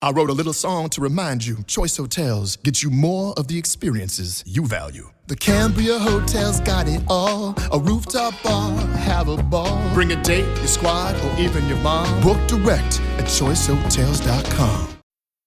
I wrote a little song to remind you, Choice Hotels get you more of the experiences you value. The Cambria Hotel's got it all. A rooftop bar, have a ball. Bring a date, your squad, or even your mom. Book direct at choicehotels.com.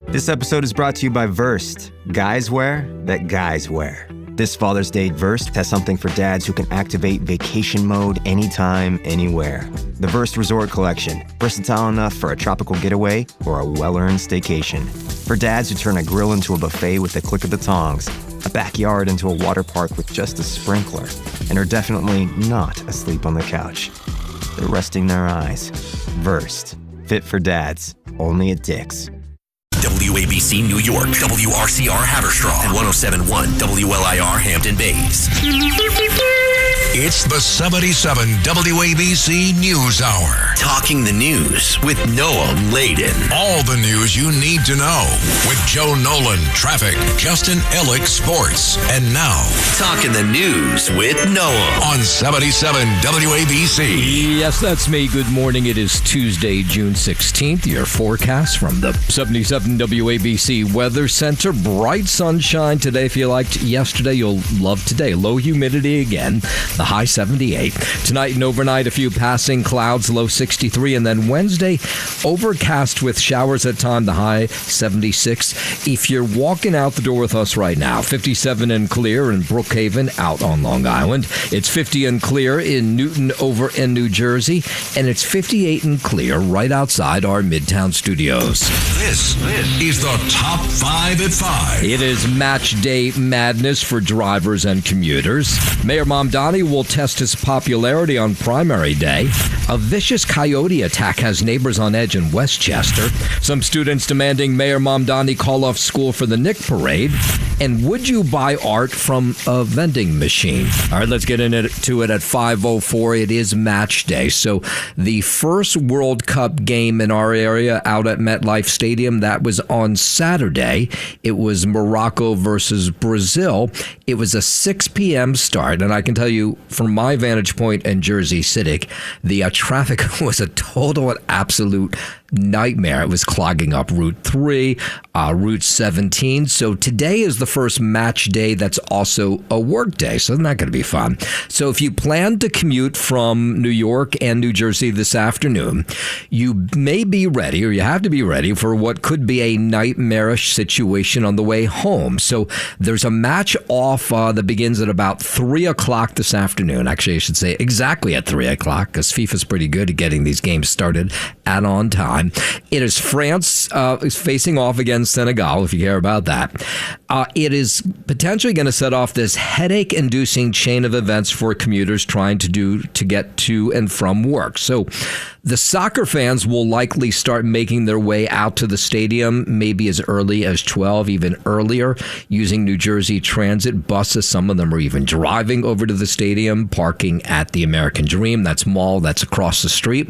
This episode is brought to you by Versed, guys wear that guys wear. This Father's Day, Versed has something for dads who can activate vacation mode anytime, anywhere. The Versed Resort Collection, versatile enough for a tropical getaway or a well-earned staycation. For dads who turn a grill into a buffet with the click of the tongs, a backyard into a water park with just a sprinkler, and are definitely not asleep on the couch. They're resting their eyes. Versed, fit for dads, only at Dick's. WABC New York, WRCR Haverstraw, and 107.1 WLIR Hampton Bays. It's the 77 WABC News Hour. Talking the news with Noah Layden. All the news you need to know with Joe Nolan, traffic, Justin Ellick, sports. And now, Talking the news with Noah on 77 WABC. Yes, that's me. Good morning. It is Tuesday, June 16th. Your forecast from the 77 WABC Weather Center. Bright sunshine today. If you liked yesterday, you'll love today. Low humidity again. The high 78. Tonight and overnight, a few passing clouds, low 63. And then Wednesday, overcast with showers at time, the high 76. If you're walking out the door with us right now, 57 and clear in Brookhaven out on Long Island. It's 50 and clear in Newton over in New Jersey. And it's 58 and clear right outside our Midtown studios. This is the Top 5 at 5. It is match day madness for drivers and commuters. Mayor Mamdani will test his popularity on primary day. A vicious coyote attack has neighbors on edge in Westchester. Some students demanding Mayor Mamdani call off school for the Nick Parade. And would you buy art from a vending machine? All right, let's get into it at 5:04. It is match day. So the first World Cup game in our area out at MetLife Stadium, that was on Saturday. It was Morocco versus Brazil. It was a 6 p.m. start. And I can tell you, from my vantage point in Jersey City, the traffic was a total and absolute nightmare. It was clogging up Route 3, Route 17. So today is the first match day that's also a work day. So not going to be fun. So if you plan to commute from New York and New Jersey this afternoon, you may be ready, or you have to be ready, for what could be a nightmarish situation on the way home. So there's a match off that begins at about 3 o'clock this afternoon. Actually, I should say exactly at 3 o'clock, because FIFA's pretty good at getting these games started at on time. It is France is facing off against Senegal, if you care about that. It is potentially going to set off this headache-inducing chain of events for commuters trying to get to and from work. So the soccer fans will likely start making their way out to the stadium maybe as early as 12, even earlier, using New Jersey Transit buses. Some of them are even driving over to the stadium, parking at the American Dream. That's mall, that's across the street.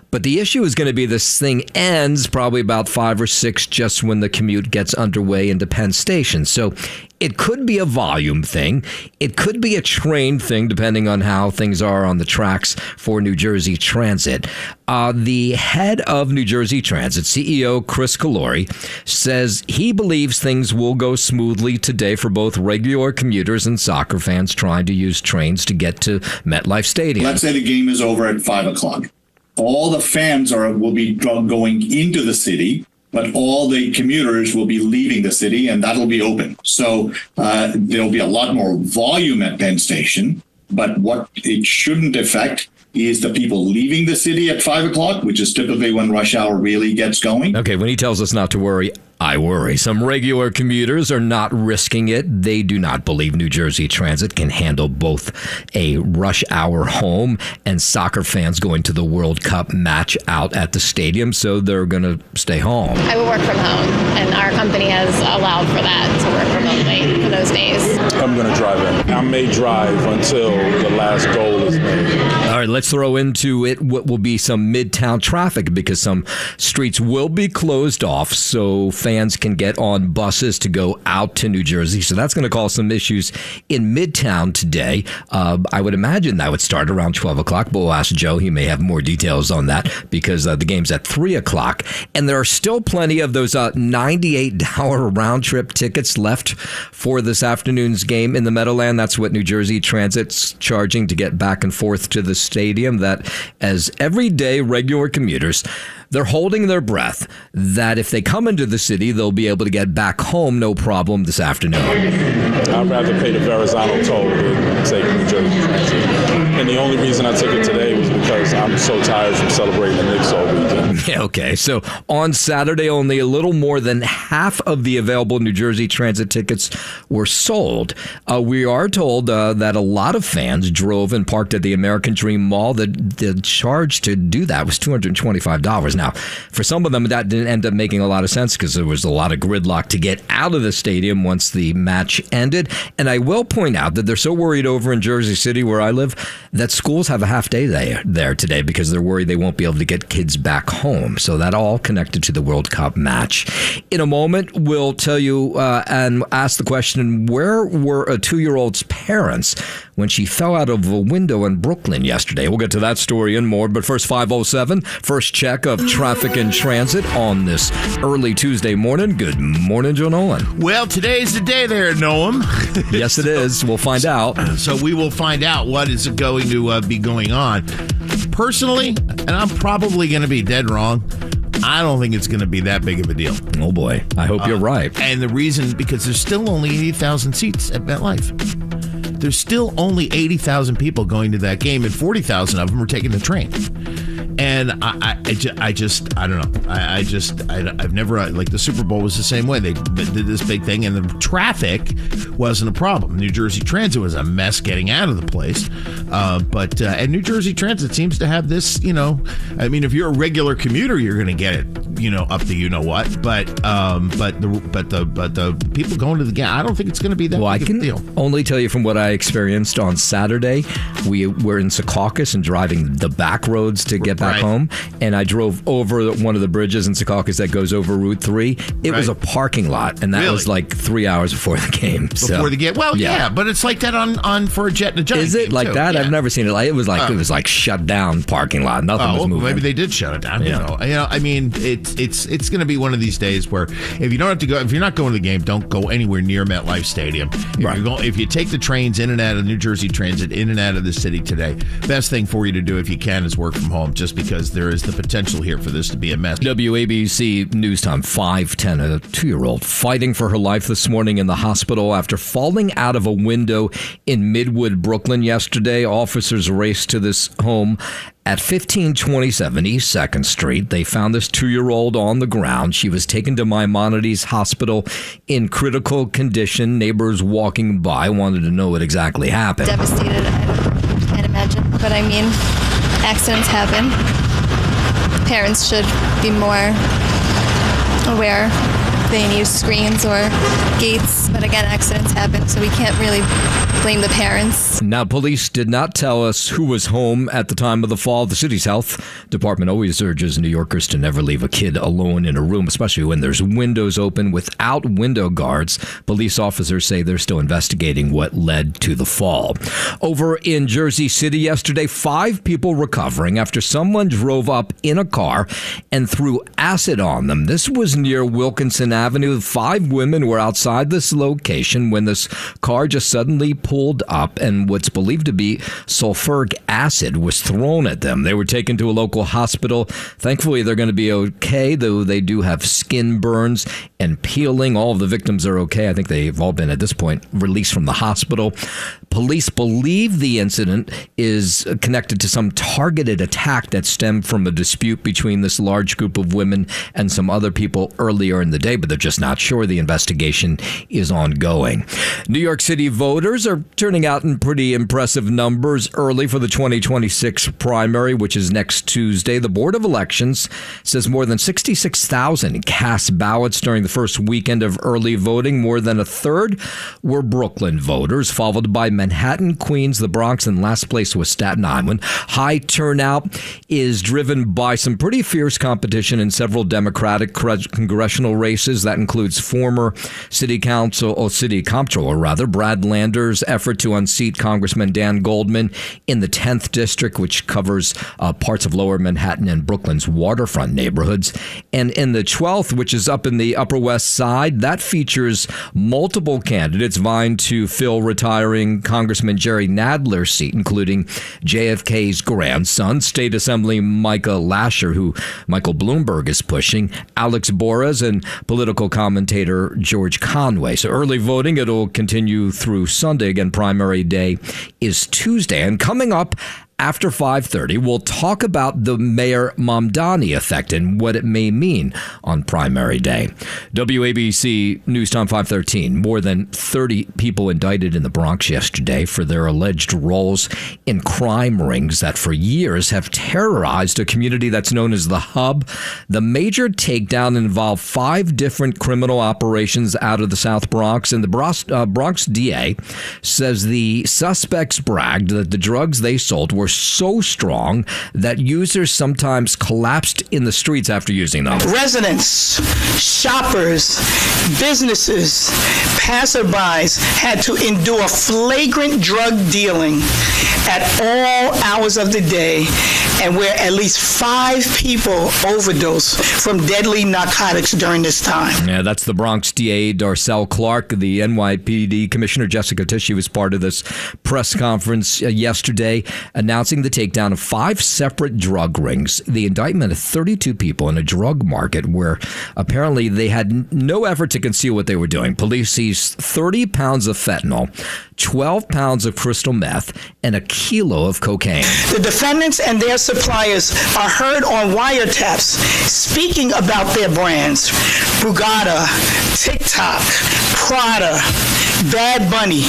But the issue is going to be this thing ends probably about 5 or 6 just when the commute gets underway into Penn Station. So it could be a volume thing. It could be a train thing, depending on how things are on the tracks for New Jersey Transit. The head of New Jersey Transit, CEO Chris Calori, says he believes things will go smoothly today for both regular commuters and soccer fans trying to use trains to get to MetLife Stadium. Let's say the game is over at 5 o'clock. All the fans will be going into the city, but all the commuters will be leaving the city, and that'll be open. So there'll be a lot more volume at Penn Station, but what it shouldn't affect is the people leaving the city at 5 o'clock, which is typically when rush hour really gets going. Okay, when he tells us not to worry, I worry. Some regular commuters are not risking it. They do not believe New Jersey Transit can handle both a rush hour home and soccer fans going to the World Cup match out at the stadium, so they're going to stay home. I will work from home, and our company has allowed for that, to work remotely for those days. I'm going to drive in. I may drive until the last goal is made. All right, let's throw into it what will be some midtown traffic, because some streets will be closed off, so fans fans can get on buses to go out to New Jersey. So that's going to cause some issues in Midtown today. I would imagine that would start around 12 o'clock, but we'll ask Joe. He may have more details on that because the game's at 3 o'clock. And there are still plenty of those $98 round trip tickets left for this afternoon's game in the Meadowland. That's what New Jersey Transit's charging to get back and forth to the stadium. That as everyday regular commuters, they're holding their breath that if they come into the city, they'll be able to get back home no problem this afternoon. I'd rather pay the Verrazano toll than take New Jersey Transit. And the only reason I took it today was because I'm so tired from celebrating the Knicks all weekend. Yeah, okay. So on Saturday, only a little more than half of the available New Jersey Transit tickets were sold. We are told that a lot of fans drove and parked at the American Dream Mall. The charge to do that was $225. Now, for some of them, that didn't end up making a lot of sense because there was a lot of gridlock to get out of the stadium once the match ended. And I will point out that they're so worried over in Jersey City, where I live, that schools have a half day there today because they're worried they won't be able to get kids back home. So that all connected to the World Cup match. In a moment, we'll tell you and ask the question, where were a 2-year-old's parents when she fell out of a window in Brooklyn yesterday? We'll get to that story and more. But first, 5:07, first check of traffic and transit on this early Tuesday morning. Good morning, Joe Nolan. Well, today's the day there, Noam. Yes, it is. We'll find out. So we will find out what is going to be going on. Personally, and I'm probably going to be dead wrong, I don't think it's going to be that big of a deal. Oh, boy. I hope you're right. And the reason, because there's still only 80,000 seats at MetLife. There's still only 80,000 people going to that game, and 40,000 of them are taking the train. And I don't know. I've never, like the Super Bowl was the same way. They did this big thing, and the traffic wasn't a problem. New Jersey Transit was a mess getting out of the place. And New Jersey Transit seems to have this, I mean, if you're a regular commuter, you're going to get it, up to what. But the people going to the game, I don't think it's going to be that big of a deal. Only tell you from what I experienced on Saturday. We were in Secaucus and driving the back roads to get back home, and I drove over one of the bridges in Secaucus that goes over Route 3. It was a parking lot, and that was like 3 hours before the game. Before the game? Well, yeah, but it's like that on for a Jet and a Giant. Is it game like too. that? Yeah. I've never seen it. It was like shut down parking lot. Nothing was moving. Maybe they did shut it down. Yeah. I mean, it's going to be one of these days where if you don't have to go, if you're not going to the game, don't go anywhere near MetLife Stadium. If you take the trains in and out of New Jersey Transit, in and out of the city today, best thing for you to do if you can is work from home, just because there is the potential here for this to be a mess. WABC News Time, 5:10. A 2-year-old fighting for her life this morning in the hospital after falling out of a window in Midwood, Brooklyn yesterday. Officers raced to this home at 1527 East 2nd Street. They found this 2-year-old on the ground. She was taken to Maimonides Hospital in critical condition. Neighbors walking by wanted to know what exactly happened. Devastated, I can't imagine. But I mean, accidents happen. Parents should be more aware. They use screens or gates, but again, accidents happen, so we can't really blame the parents. Now, police did not tell us who was home at the time of the fall. The city's health department always urges New Yorkers to never leave a kid alone in a room, especially when there's windows open without window guards. Police officers say they're still investigating what led to the fall. Over in Jersey City yesterday, 5 people recovering after someone drove up in a car and threw acid on them. This was near Wilkinson Avenue. 5 women were outside this location when this car just suddenly pulled up, and what's believed to be sulfuric acid was thrown at them. They were taken to a local hospital. Thankfully, they're going to be okay, though they do have skin burns and peeling. All of the victims are okay. I think they've all been, at this point, released from the hospital. Police believe the incident is connected to some targeted attack that stemmed from a dispute between this large group of women and some other people earlier in the day, but they're just not sure. The investigation is ongoing. New York City voters are turning out in pretty impressive numbers early for the 2026 primary, which is next Tuesday. The Board of Elections says more than 66,000 cast ballots during the first weekend of early voting. More than a third were Brooklyn voters, followed by Manhattan, Queens, the Bronx, and last place was Staten Island. High turnout is driven by some pretty fierce competition in several Democratic congressional races. That includes former city comptroller Brad Lander's effort to unseat Congressman Dan Goldman in the 10th district, which covers parts of lower Manhattan and Brooklyn's waterfront neighborhoods. And in the 12th, which is up in the Upper West Side, that features multiple candidates vying to fill retiring Congressman Jerry Nadler's seat, including JFK's grandson, State Assembly Michael Lasher, who Michael Bloomberg is pushing, Alex Borras, and political commentator George Conway. So early voting, it'll continue through Sunday. Again, primary day is Tuesday. And coming up after 5:30, we'll talk about the Mayor Mamdani effect and what it may mean on primary day. WABC News Time 513. More than 30 people indicted in the Bronx yesterday for their alleged roles in crime rings that for years have terrorized a community that's known as the Hub. The major takedown involved 5 different criminal operations out of the South Bronx, and the Bronx DA says the suspects bragged that the drugs they sold were so strong that users sometimes collapsed in the streets after using them. Residents, shoppers, businesses, passerbys had to endure flagrant drug dealing at all hours of the day, and where at least 5 people overdosed from deadly narcotics during this time. Yeah, that's the Bronx DA Darcel Clark. The NYPD Commissioner Jessica Tichy was part of this press conference yesterday, announcing the takedown of 5 separate drug rings. The indictment of 32 people in a drug market where apparently they had no effort to conceal what they were doing. Police seized 30 pounds of fentanyl, 12 pounds of crystal meth, and a kilo of cocaine. The defendants and their suppliers are heard on wiretaps speaking about their brands: Bugatti, TikTok, Prada, Bad Bunny,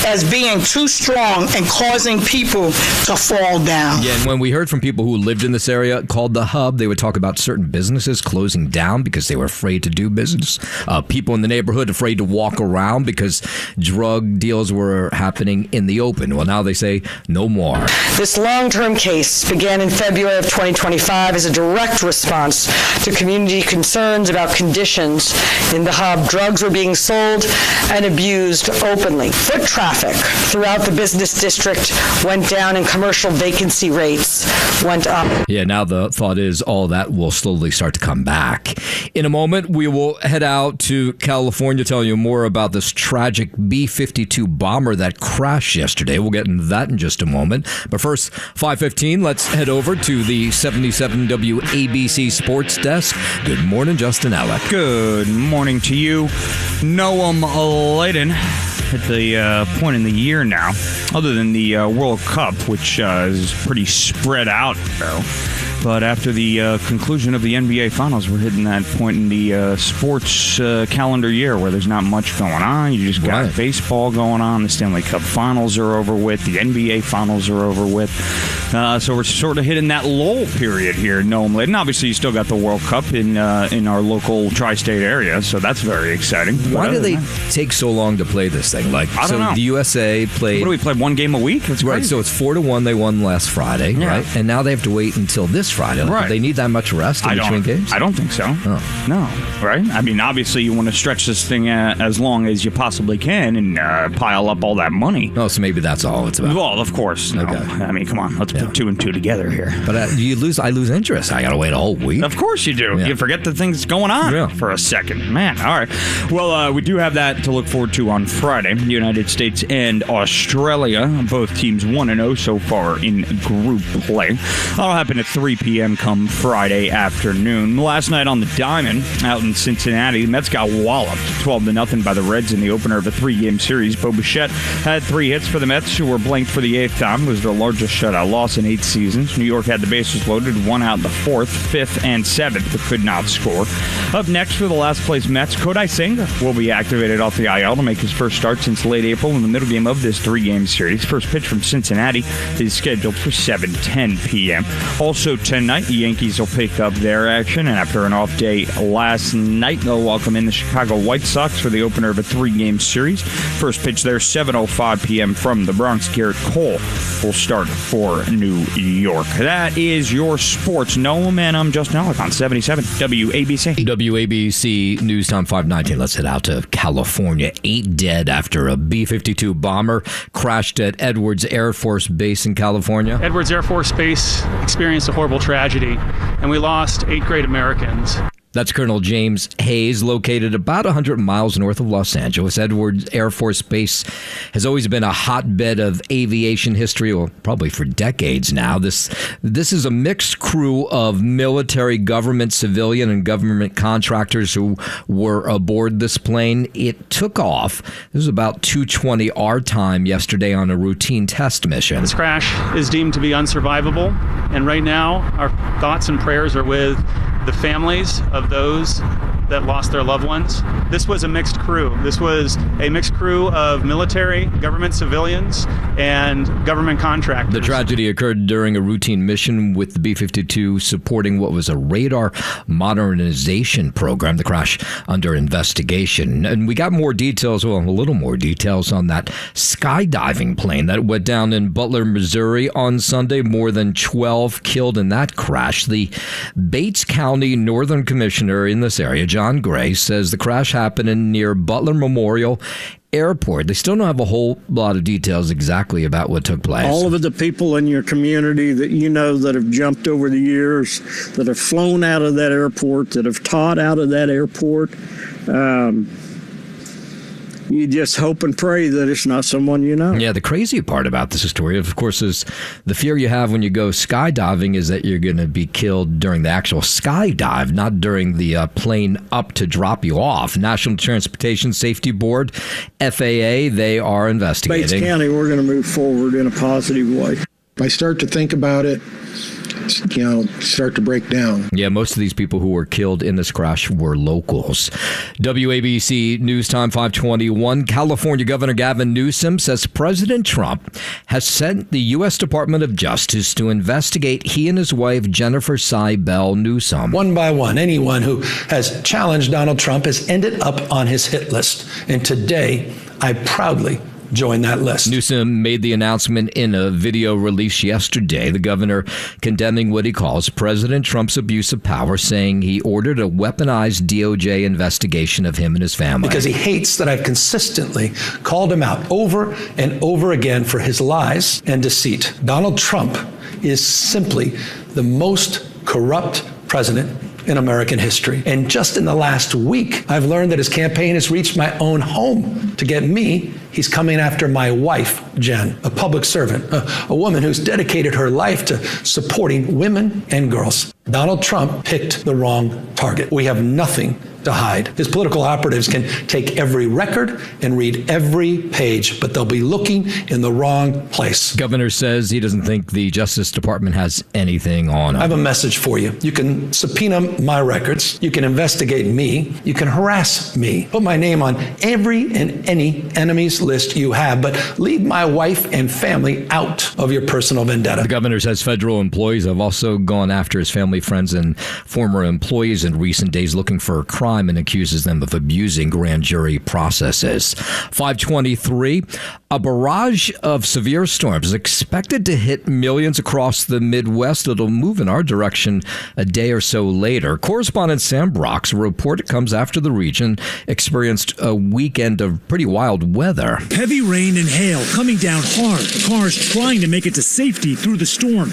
as being too strong and causing people to fall down. Yeah, and when we heard from people who lived in this area called the Hub, they would talk about certain businesses closing down because they were afraid to do business. People in the neighborhood afraid to walk around because drug deals were happening in the open. Well, now they say no more. This long-term case began in February of 2025 as a direct response to community concerns about conditions in the Hub. Drugs were being sold and abused openly. Foot traffic throughout the business district went down and commercial vacancy rates went up. Yeah, now the thought is all that will slowly start to come back. In a moment, we will head out to California, tell you more about this tragic B-52 bomber that crashed yesterday. We'll get into that in just a moment. But first, 5:15, let's head over to the 77 WABC Sports Desk. Good morning, Justin Alec. Good morning to you. Noam Laden. At the point in the year now, other than the World Cup, which is pretty spread out, though. But after the conclusion of the NBA Finals, we're hitting that point in the sports calendar year where there's not much going on. You just got baseball going on. The Stanley Cup Finals are over with. The NBA Finals are over with. So we're sort of hitting that lull period here, Noam Laden. Obviously, you still got the World Cup in our local tri-state area, so that's very exciting. Why do they take so long to play this thing? Like, I don't know. The USA played... What do we play, one game a week? That's right, so it's 4-1 they won last Friday, right? And now they have to wait until this Friday. Like, do they need that much rest in between games? I don't think so. Oh. No, right? I mean, obviously, you want to stretch this thing as long as you possibly can and pile up all that money. Oh, so maybe that's all it's about. Well, of course. No. Okay. I mean, come on. Let's put 2 and 2 together here. But I lose interest. I got to wait a whole week. Of course you do. Yeah. You forget the things going on for a second. Man, all right. Well, we do have that to look forward to on Friday. The United States and Australia, both teams 1-0 so far in group play. That'll happen at 3 p.m. come Friday afternoon. Last night on the Diamond out in Cincinnati, the Mets got walloped 12-0 by the Reds in the opener of a 3-game series. Bo Bichette had 3 hits for the Mets, who were blanked for the 8th time. It was their largest shutout loss in 8 seasons. New York had the bases loaded, 1 out in the 4th, 5th, and 7th, but could not score. Up next for the last place Mets, Kodai Senga will be activated off the IL to make his first start since late April in the middle game of this 3-game series. First pitch from Cincinnati is scheduled for 7:10 p.m. Also tonight, the Yankees will pick up their action, and after an off day last night, they'll welcome in the Chicago White Sox for the opener of a 3-game series. First pitch there, 7:05 p.m. from the Bronx. Garrett Cole will start for New York. That is your sports. Noam, and I'm Justin Alec on 77 WABC. WABC News Time 519. Let's head out to California. 8 dead after a B-52 bomber crashed at Edwards Air Force Base in California. Edwards Air Force Base experienced a horrible tragedy, and we lost 8 great Americans. That's Colonel James Hayes, located about 100 miles north of Los Angeles. Edwards Air Force Base has always been a hotbed of aviation history, well, probably for decades now. This is a mixed crew of military, government, civilian, and government contractors who were aboard this plane. It took off. This was about 2:20 our time yesterday on a routine test mission. This crash is deemed to be unsurvivable, and right now our thoughts and prayers are with the families of those that lost their loved ones. This was a mixed crew. This was a mixed crew of military, government civilians, and government contractors. The tragedy occurred during a routine mission with the B-52 supporting what was a radar modernization program. The crash under investigation. And we got more details, well, a little more details on that skydiving plane that went down in Butler, Missouri on Sunday. More than 12 killed in that crash. The Bates County Northern Commissioner in this area, John Gray, says the crash happened near Butler Memorial Airport. They still don't have a whole lot of details exactly about what took place. All of the people in your community that you know that have jumped over the years, that have flown out of that airport, that have taught out of that airport, you just hope and pray that it's not someone you know. Yeah, the crazy part about this story, of course, is the fear you have when you go skydiving is that you're going to be killed during the actual skydive, not during the plane up to drop you off. National Transportation Safety Board, FAA, they are investigating. Bates County, we're going to move forward in a positive way. If I start to think about it, start to break down. Yeah, most of these people who were killed in this crash were locals. WABC News Time 521. California Governor Gavin Newsom says President Trump has sent the U.S. Department of Justice to investigate he and his wife, Jennifer Cybelle Newsom. One by one, anyone who has challenged Donald Trump has ended up on his hit list. And today, I proudly join that list. Newsom made the announcement in a video released yesterday. The governor condemning what he calls President Trump's abuse of power, saying he ordered a weaponized DOJ investigation of him and his family. Because he hates that I've consistently called him out over and over again for his lies and deceit. Donald Trump is simply the most corrupt president in American history. And just in the last week, I've learned that his campaign has reached my own home to get me. He's coming after my wife, Jen, a public servant, a woman who's dedicated her life to supporting women and girls. Donald Trump picked the wrong target. We have nothing to hide. His political operatives can take every record and read every page, but they'll be looking in the wrong place. Governor says he doesn't think the Justice Department has anything on him. I have a message for you. You can subpoena my records. You can investigate me. You can harass me. Put my name on every and any enemy's list you have, but leave my wife and family out of your personal vendetta. The governor says federal employees have also gone after his family, friends, and former employees in recent days looking for a crime and accuses them of abusing grand jury processes. 523, a barrage of severe storms is expected to hit millions across the Midwest. It'll move in our direction a day or so later. Correspondent Sam Brock's report comes after the region experienced a weekend of pretty wild weather. Heavy rain and hail coming down hard. Cars trying to make it to safety through the storm.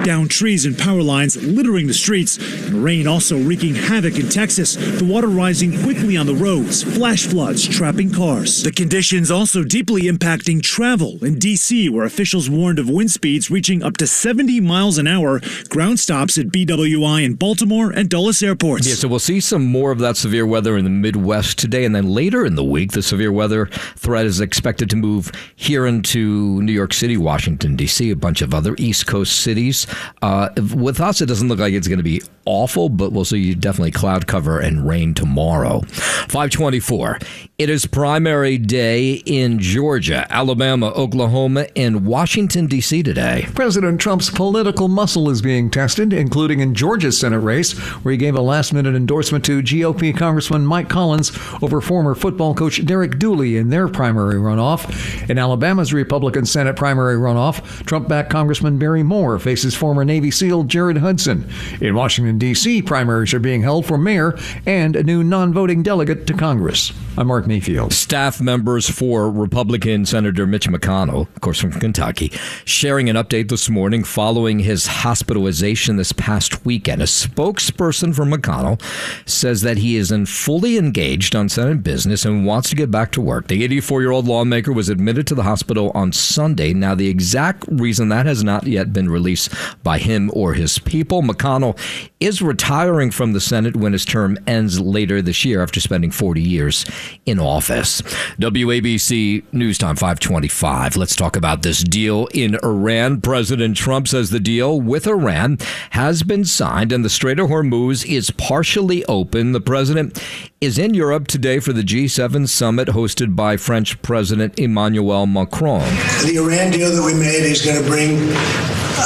Down trees and power lines littering the streets. And rain also wreaking havoc in Texas. The water rising quickly on the roads. Flash floods trapping cars. The conditions also deeply impacting travel in D.C., where officials warned of wind speeds reaching up to 70 miles an hour. Ground stops at BWI in Baltimore and Dulles airports. Yeah, so we'll see some more of that severe weather in the Midwest today. And then later in the week, the severe weather threat is expected to move here into New York City, Washington, D.C., a bunch of other East Coast cities. With us, it doesn't look like it's going to be awful, but we'll see definitely cloud cover and rain tomorrow. 524. It is primary day in Georgia, Alabama, Oklahoma, and Washington, D.C. today. President Trump's political muscle is being tested, including in Georgia's Senate race, where he gave a last-minute endorsement to GOP Congressman Mike Collins over former football coach Derek Dooley in their primary runoff. In Alabama's Republican Senate primary runoff, Trump-backed Congressman Barry Moore faces former Navy SEAL Jared Hudson. In Washington, D.C., primaries are being held for mayor and a new non-voting delegate to Congress. I'm Mark Mayfield. Staff members for Republican Senator Mitch McConnell, of course from Kentucky, sharing an update this morning following his hospitalization this past weekend. A spokesperson for McConnell says that he is fully engaged on Senate business and wants to get back to work. The 84-year-old lawmaker was admitted to the hospital on Sunday. Now, the exact reason that has not yet been released by him or his people. McConnell is retiring from the Senate when his term ends later this year after spending 40 years in office. WABC News Time 525. Let's talk about this deal in Iran. President Trump says the deal with Iran has been signed and the Strait of Hormuz is partially open. The president is in Europe today for the G7 summit hosted by French President Emmanuel Macron. The Iran deal that we made is going to bring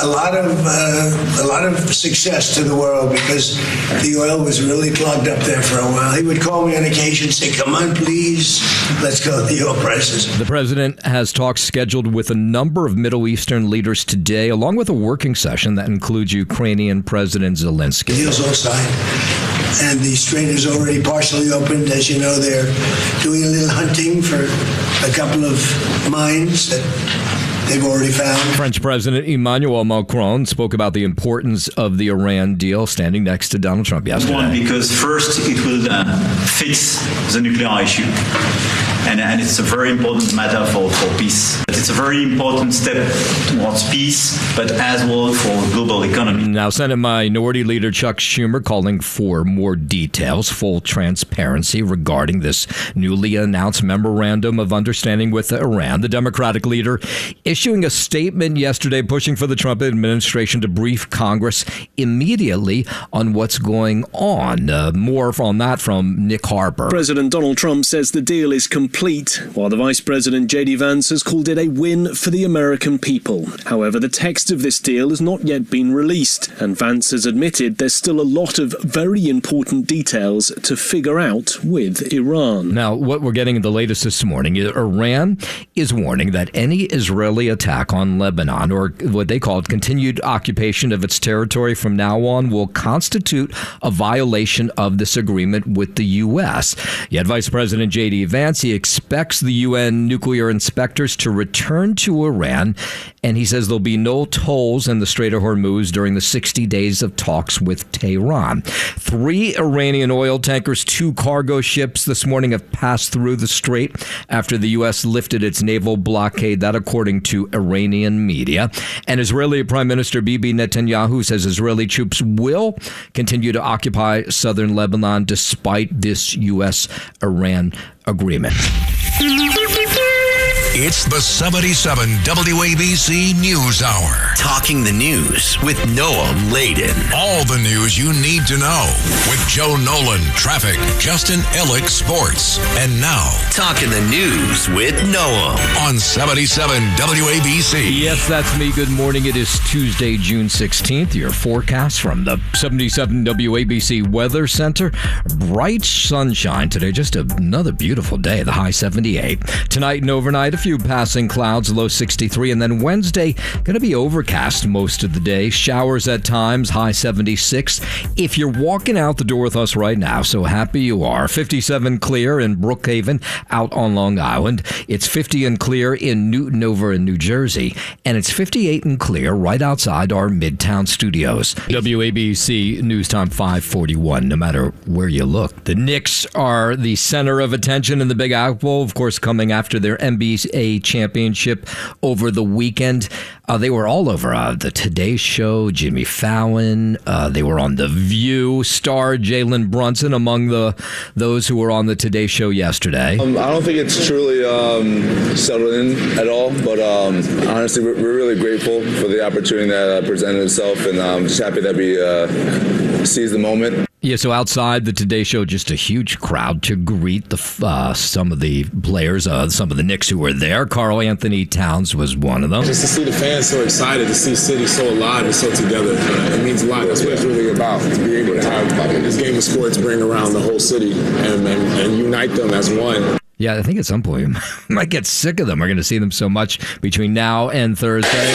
a lot of success to the world because the oil was really clogged up there for a while. He would call me on occasion and say, come on, please, let's go with the oil prices. The president has talks scheduled with a number of Middle Eastern leaders today, along with a working session that includes Ukrainian President Zelensky. The deal's all signed, and the strait is already partially opened. As you know, they're doing a little hunting for a couple of mines that they've already found. French President Emmanuel Macron spoke about the importance of the Iran deal standing next to Donald Trump yesterday. One, because first it will fix the nuclear issue. And it's a very important matter for peace. But it's a very important step towards peace, but as well for global economy. Now, Senate Minority Leader Chuck Schumer calling for more details, full transparency regarding this newly announced memorandum of understanding with Iran. The Democratic leader issuing a statement yesterday pushing for the Trump administration to brief Congress immediately on what's going on. More on that from Nick Harper. President Donald Trump says the deal is complete, while the Vice President J.D. Vance has called it a win for the American people. However, the text of this deal has not yet been released, and Vance has admitted there's still a lot of very important details to figure out with Iran. Now, what we're getting in the latest this morning, Iran is warning that any Israeli attack on Lebanon, or what they call continued occupation of its territory from now on, will constitute a violation of this agreement with the U.S. Yet Vice President J.D. Vance, he expects the UN nuclear inspectors to return to Iran, and he says there'll be no tolls in the Strait of Hormuz during the 60 days of talks with Tehran. 3 Iranian oil tankers, 2 cargo ships this morning have passed through the strait after the U.S. lifted its naval blockade, that according to Iranian media. And Israeli Prime Minister Bibi Netanyahu says Israeli troops will continue to occupy southern Lebanon despite this U.S.-Iran agreement. It's the 77 WABC News Hour. Talking the news with Noah Layden. All the news you need to know with Joe Nolan, traffic, Justin Ellick, sports. And now, Talking the news with Noah on 77 WABC. Yes, that's me. Good morning. It is Tuesday, June 16th. Your forecast from the 77 WABC Weather Center. Bright sunshine today. Just another beautiful day. The high 78. Tonight and overnight, a few passing clouds, low 63, and then Wednesday going to be overcast most of the day. Showers at times, high 76. If you're walking out the door with us right now, so happy you are. 57 clear in Brookhaven out on Long Island. It's 50 and clear in Newton over in New Jersey, and it's 58 and clear right outside our Midtown studios. WABC News Time 541. No matter where you look, the Knicks are the center of attention in the Big Apple, of course, coming after their NBA championship over the weekend. They were all over the Today Show, Jimmy Fallon. They were on The View. Star Jalen Brunson among those who were on the Today Show yesterday. I don't think it's truly settled in at all, but honestly, we're really grateful for the opportunity that presented itself, and I'm just happy that we seized the moment. Yeah, so outside the Today Show, just a huge crowd to greet some of the players, some of the Knicks who were there. Karl Anthony Towns was one of them. Just to see the fans so excited, to see City so alive and so together, it means a lot. That's what it's really about, to be able to have this game of sports bring around the whole city and unite them as one. Yeah, I think at some point we might get sick of them. We're going to see them so much between now and Thursday.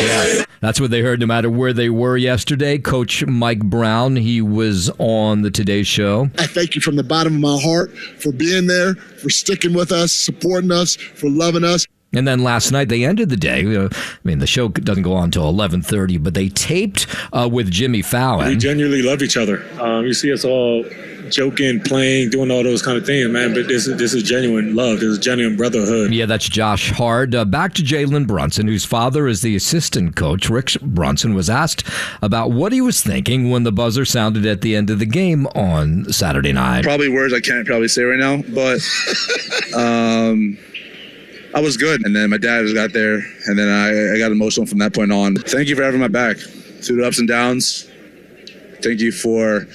Yeah. That's what they heard no matter where they were yesterday. Coach Mike Brown, he was on the Today Show. I thank you from the bottom of my heart for being there, for sticking with us, supporting us, for loving us. And then last night, they ended the day. The show doesn't go on until 11:30, but they taped with Jimmy Fallon. We genuinely love each other. You see us all joking, playing, doing all those kind of things, man. But this is genuine love. This is genuine brotherhood. Yeah, that's Josh Hard. Back to Jalen Brunson, whose father is the assistant coach. Rick Brunson was asked about what he was thinking when the buzzer sounded at the end of the game on Saturday night. Probably words I can't probably say right now, but I was good. And then my dad just got there, and then I got emotional from that point on. Thank you for having my back through the ups and downs. Thank you for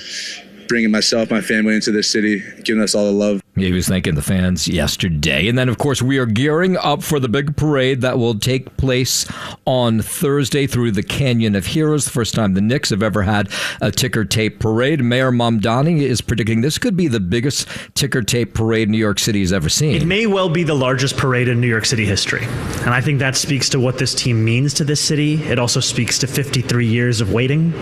bringing myself, my family into this city, giving us all the love. He was thanking the fans yesterday. And then, of course, we are gearing up for the big parade that will take place on Thursday through the Canyon of Heroes. The first time the Knicks have ever had a ticker tape parade. Mayor Mamdani is predicting this could be the biggest ticker tape parade New York City has ever seen. It may well be the largest parade in New York City history. And I think that speaks to what this team means to this city. It also speaks to 53 years of waiting.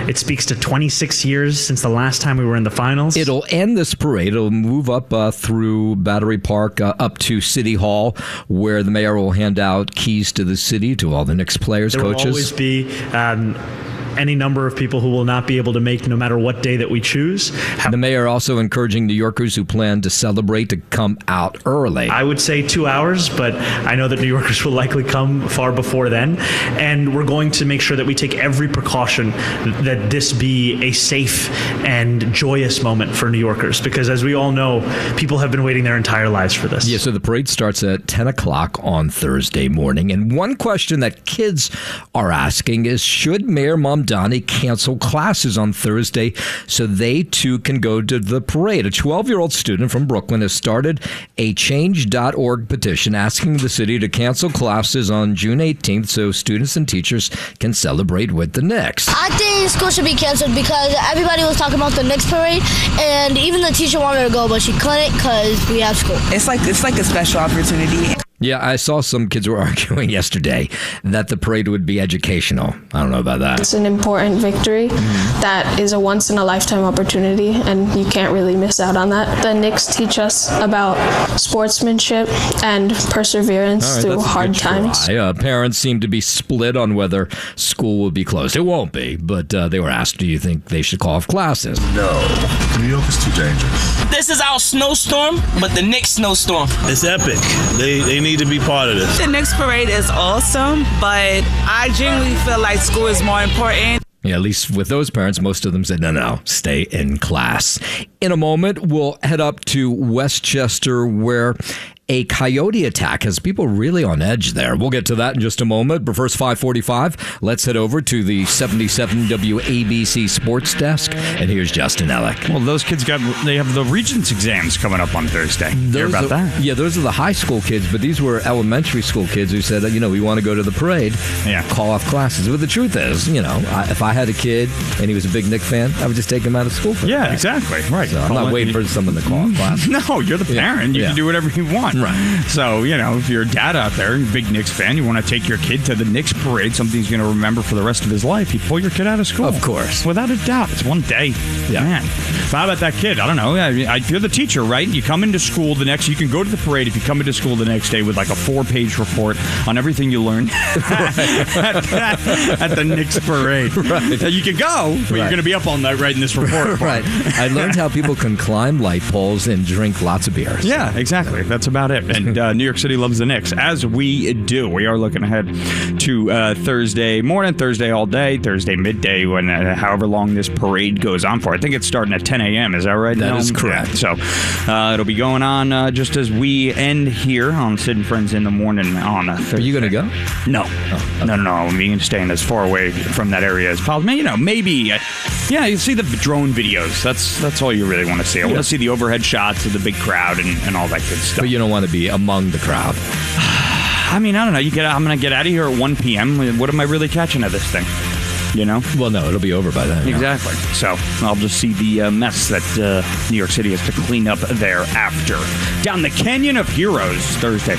It speaks to 26 years since the last time we were in the finals. It'll end this parade. It'll move up through Battery Park up to City Hall, where the mayor will hand out keys to the city to all the Knicks players, there coaches. There will always be any number of people who will not be able to make no matter what day that we choose. The mayor also encouraging New Yorkers who plan to celebrate to come out early. I would say 2 hours, but I know that New Yorkers will likely come far before then. And we're going to make sure that we take every precaution that this be a safe and joyous moment for New Yorkers, because as we all know, people have been waiting their entire lives for this. Yeah, so the parade starts at 10 o'clock on Thursday morning. And one question that kids are asking is, should Mayor Mamdani cancel classes on Thursday so they too can go to the parade? A 12-year-old student from Brooklyn has started a change.org petition asking the city to cancel classes on June 18th so students and teachers can celebrate with the Knicks. I think school should be canceled because everybody was talking about the Knicks parade, and even the teacher wanted to go, but she couldn't because we have school. It's like a special opportunity. Yeah, I saw some kids were arguing yesterday that the parade would be educational. I don't know about that. It's an important victory that is a once-in-a-lifetime opportunity, and you can't really miss out on that. The Knicks teach us about sportsmanship and perseverance through hard times. Parents seem to be split on whether school will be closed. It won't be, but they were asked, do you think they should call off classes? No. New York is too dangerous. This is our snowstorm, but the Knicks snowstorm. It's epic. They need to be part of this. The Knicks parade is awesome, but I genuinely feel like school is more important. Yeah, at least with those parents, most of them said, no, stay in class. In a moment, we'll head up to Westchester, where a coyote attack has people really on edge there. We'll get to that in just a moment. But first, 5:45, let's head over to the 77 WABC Sports Desk. And here's Justin Ellick. Well, those kids they have the Regents exams coming up on Thursday. Hear about that? Yeah, those are the high school kids, but these were elementary school kids who said, we want to go to the parade, call off classes. But the truth is, if I had a kid and he was a big Knicks fan, I would just take him out of school for that. Exactly. Right. So I'm not waiting for someone to call off classes. No, you're the parent. You can do whatever you want. Right. So, if you're a dad out there, you're a big Knicks fan, you want to take your kid to the Knicks parade, something he's going to remember for the rest of his life, you pull your kid out of school. Of course. Without a doubt. It's one day. Yeah. Man. How about that kid? I don't know. You're the teacher, right? You come into school you can go to the parade if you come into school the next day with like a 4-page report on everything you learned at the Knicks parade. Right. You can go, but you're going to be up all night writing this report. Right. I learned how people can climb light poles and drink lots of beers. Yeah, exactly. That's about about it. And New York City loves the Knicks, as we do. We are looking ahead to Thursday morning, Thursday all day, Thursday midday, when however long this parade goes on for. I think it's starting at 10 a.m. Is that right? That is correct. So it'll be going on just as we end here on Sid and Friends in the Morning on Thursday. Are you going to go? No. No. I'm being staying as far away from that area as possible. Maybe. You see the drone videos. That's all you really want to see. I want to see the overhead shots of the big crowd and all that good stuff. But you don't want to be among the crowd. I don't know. I'm going to get out of here at 1 p.m. What am I really catching of this thing? Well, no, it'll be over by then. Exactly. So I'll just see the mess that New York City has to clean up thereafter. Down the Canyon of Heroes Thursday.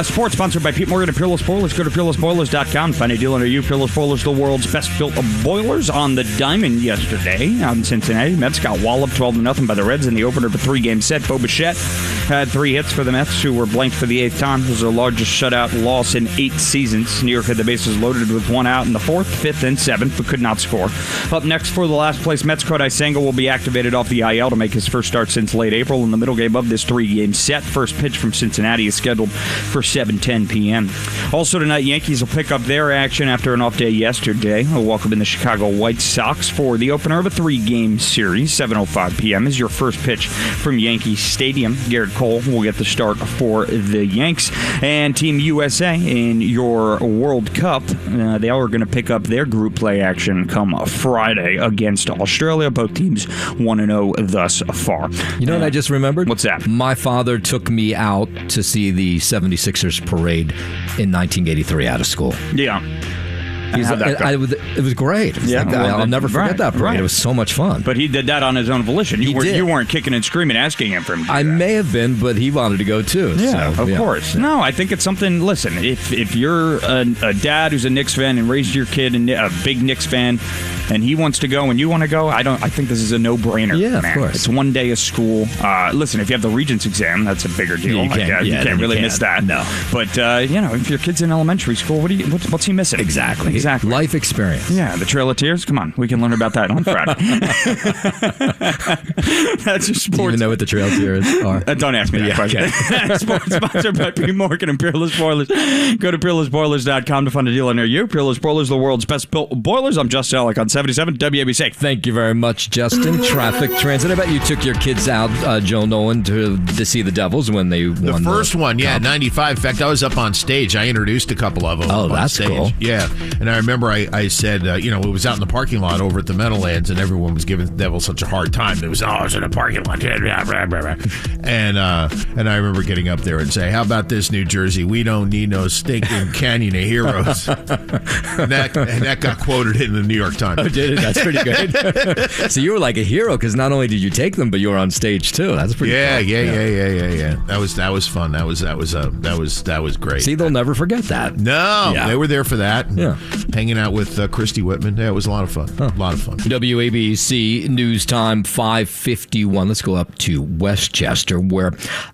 Sports sponsored by Pete Morgan and Peerless Boilers. Go to peerlessboilers.com. Find a deal under you. Peerless Boilers, the world's best built boilers. On the diamond yesterday out in Cincinnati, Mets got walloped 12-0 by the Reds in the opener of a 3-game set. Bo Bichette had 3 hits for the Mets, who were blanked for the 8th time. It was their largest shutout loss in 8 seasons. New York had the bases loaded with 1 out in the 4th, 5th, and 7th, but could not score. Up next for the last place Mets, Kodai Senga will be activated off the IL to make his first start since late April in the middle game of this 3-game set. First pitch from Cincinnati is scheduled for 7:10 p.m. Also tonight, Yankees will pick up their action after an off day yesterday. They'll welcome in the Chicago White Sox for the opener of a 3-game series. 7:05 p.m. is your first pitch from Yankee Stadium. Garrett Cole will get the start for the Yanks. And Team USA in your World Cup, they are going to pick up their group play action come Friday against Australia. Both teams 1-0 thus far. You know what I just remembered? What's that? My father took me out to see the 76ers parade in 1983 out of school. Yeah. It was great. I'll never forget that parade. Right. It was so much fun. But he did that on his own volition. You weren't kicking and screaming asking him for him to do I that. may have been, but he wanted to go too. Yeah, of course. Yeah. No, I think it's something. Listen, if you're a dad who's a Knicks fan and raised your kid a big Knicks fan, and he wants to go and you want to go, I think this is a no-brainer. Yeah, man. Of course. It's 1 day of school. Listen, if you have the Regents exam, that's a bigger deal. You can't really miss that. No. But if your kid's in elementary school, what's he missing? Exactly. Life experience. Yeah, the Trail of Tears. Come on, we can learn about that on Friday. That's your sports. Do you even know what the Trail of Tears are? Don't ask me that question. Okay. Sports sponsored by P. Morgan and Peerless Boilers. Go to peerlessboilers.com to find a deal near you. Peerless Boilers, the world's best built boilers. I'm Justin Ellick on 77 WABC. Thank you very much, Justin. Traffic transit. I bet you took your kids out, Joe Nolan, to see the Devils when they won the first one. Yeah, 95. In fact, I was up on stage. I introduced a couple of them. Oh, that's cool. Yeah, and I remember I said, it was out in the parking lot over at the Meadowlands, and everyone was giving the Devils such a hard time. It was, it's in the parking lot. And I remember getting up there and say, how about this, New Jersey? We don't need no stinking canyon of heroes. and that got quoted in the New York Times. Oh, did it? That's pretty good. So you were like a hero because not only did you take them, but you were on stage too. That's pretty cool. Yeah. That was fun. That was great. See, they'll never forget that. No, they were there for that. Yeah, hanging out with Christy Whitman. Yeah, it was a lot of fun. A lot of fun. WABC News Time 5:51. Let's go up to Westchester, where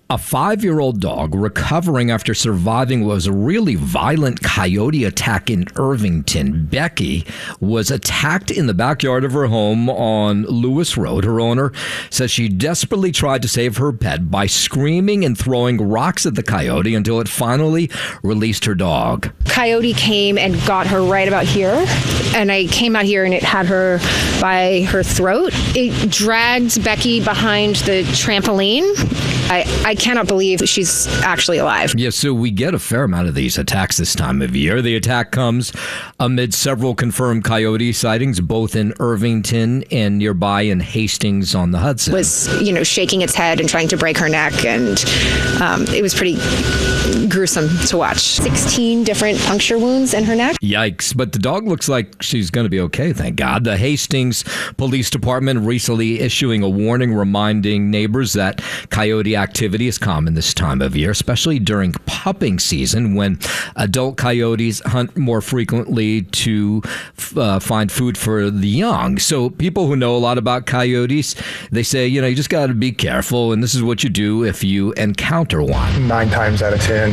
a 5-year-old dog recovering after surviving what was a really violent coyote attack in Irvington. Becky was attacked in the backyard of her home on Lewis Road. Her owner says she desperately tried to save her pet by screaming and throwing rocks at the coyote until it finally released her dog. Coyote came and got her right about here, and I came out here and it had her by her throat. It dragged Becky behind the trampoline. I cannot believe she's actually alive. Yeah, so we get a fair amount of these attacks this time of year. The attack comes amid several confirmed coyote sightings, both in Irvington and nearby in Hastings on the Hudson. It was, shaking its head and trying to break her neck, and it was pretty gruesome to watch. 16 different puncture wounds in her neck. Yikes, but the dog looks like she's going to be okay, thank God. The Hastings Police Department recently issuing a warning reminding neighbors that coyote activity is common this time of year, especially during pupping season when adult coyotes hunt more frequently to find food for the young. So people who know a lot about coyotes, they say, you just got to be careful, and this is what you do if you encounter one. 9 times out of 10,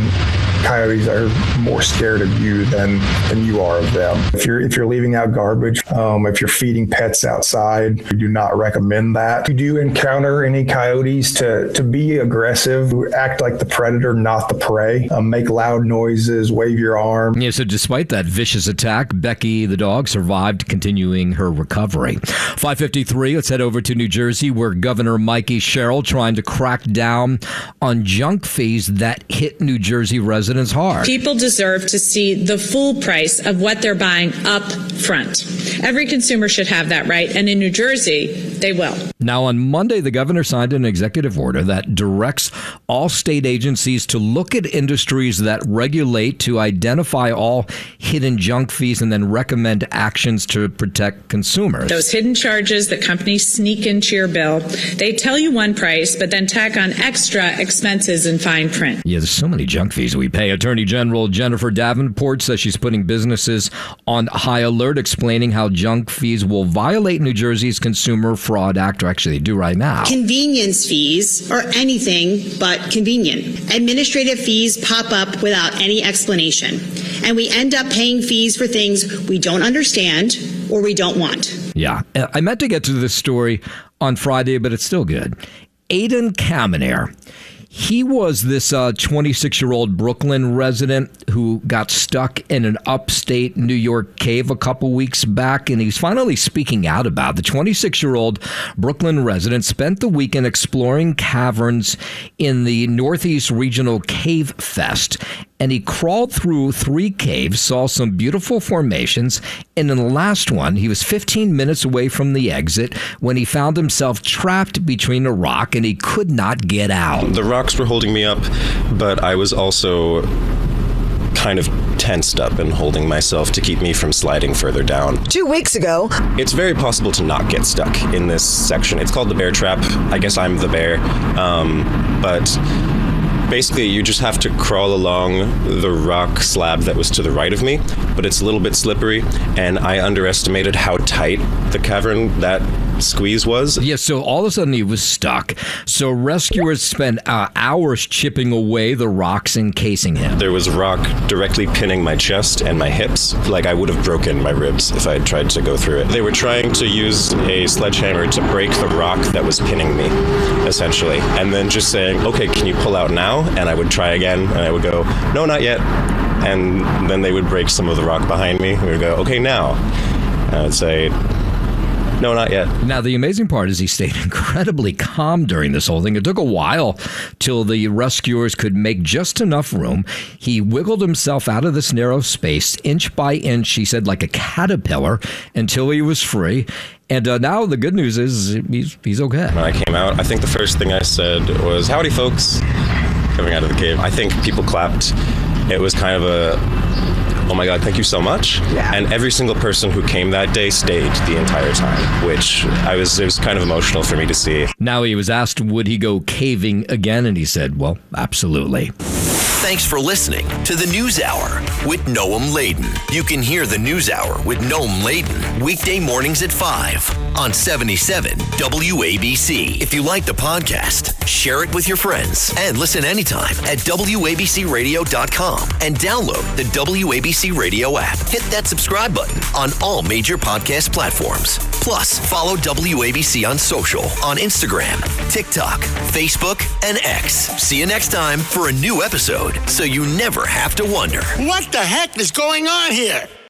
coyotes are more scared of you than you are of them. If you're leaving out garbage, if you're feeding pets outside, we do not recommend that. If you do encounter any coyotes, to be aggressive, act like the predator, not the prey. Make loud noises, wave your arm. Yeah, so despite that vicious attack, Becky the dog survived, continuing her recovery. 5:53, let's head over to New Jersey, where Governor Mikey Sherrill trying to crack down on junk fees that hit New Jersey residents hard. People deserve to see the full price of what they're buying up front. Every consumer should have that right, and in New Jersey, they will. Now, on Monday, the governor signed an executive order that directs all state agencies to look at industries that regulate, to identify all hidden junk fees, and then recommend actions to protect consumers. Those hidden charges that companies sneak into your bill, they tell you one price, but then tack on extra expenses in fine print. Yeah, there's so many junk fees we pay. Attorney General Jennifer Davenport says she's putting businesses on high alert, explaining how junk fees will violate New Jersey's Consumer Fraud Act, or actually they do right now. Convenience fees are anything but convenient. Administrative fees pop up without any explanation, and we end up paying fees for things we don't understand or we don't want. Yeah, I meant to get to this story on Friday, but it's still good. Aidan Kaminer. He was this 26-year-old Brooklyn resident who got stuck in an upstate New York cave a couple weeks back, and he's finally speaking out about it. The 26-year-old Brooklyn resident spent the weekend exploring caverns in the Northeast Regional Cave Fest, and he crawled through 3 caves, saw some beautiful formations, and in the last one, he was 15 minutes away from the exit when he found himself trapped between a rock, and he could not get out. The rocks were holding me up, but I was also kind of tensed up and holding myself to keep me from sliding further down. 2 weeks ago, it's very possible to not get stuck in this section. It's called the bear trap. I guess I'm the bear, but basically, you just have to crawl along the rock slab that was to the right of me, but it's a little bit slippery, and I underestimated how tight the cavern that squeeze was. Yeah, so all of a sudden he was stuck. So rescuers spent hours chipping away the rocks encasing him. There was rock directly pinning my chest and my hips. Like I would have broken my ribs if I had tried to go through it. They were trying to use a sledgehammer to break the rock that was pinning me, essentially. And then just saying, okay, can you pull out now? And I would try again, and I would go, no, not yet. And then they would break some of the rock behind me. We would go, okay, now. And I would say, no, not yet. Now, the amazing part is he stayed incredibly calm during this whole thing. It took a while till the rescuers could make just enough room. He wiggled himself out of this narrow space, inch by inch, he said, like a caterpillar, until he was free. And now the good news is he's okay. When I came out, I think the first thing I said was, howdy, folks, coming out of the cave. I think people clapped. It was kind of a, oh my God, thank you so much. Yeah. And every single person who came that day stayed the entire time, which it was kind of emotional for me to see. Now he was asked, would he go caving again? And he said, well, absolutely. Thanks for listening to the News Hour with Noam Laden. You can hear the News Hour with Noam Laden weekday mornings at 5 on 77 WABC. If you like the podcast, share it with your friends and listen anytime at WABCRadio.com and download the WABC Radio app. Hit that subscribe button on all major podcast platforms. Plus, follow WABC on social on Instagram, TikTok, Facebook, and X. See you next time for a new episode, so you never have to wonder. What the heck is going on here?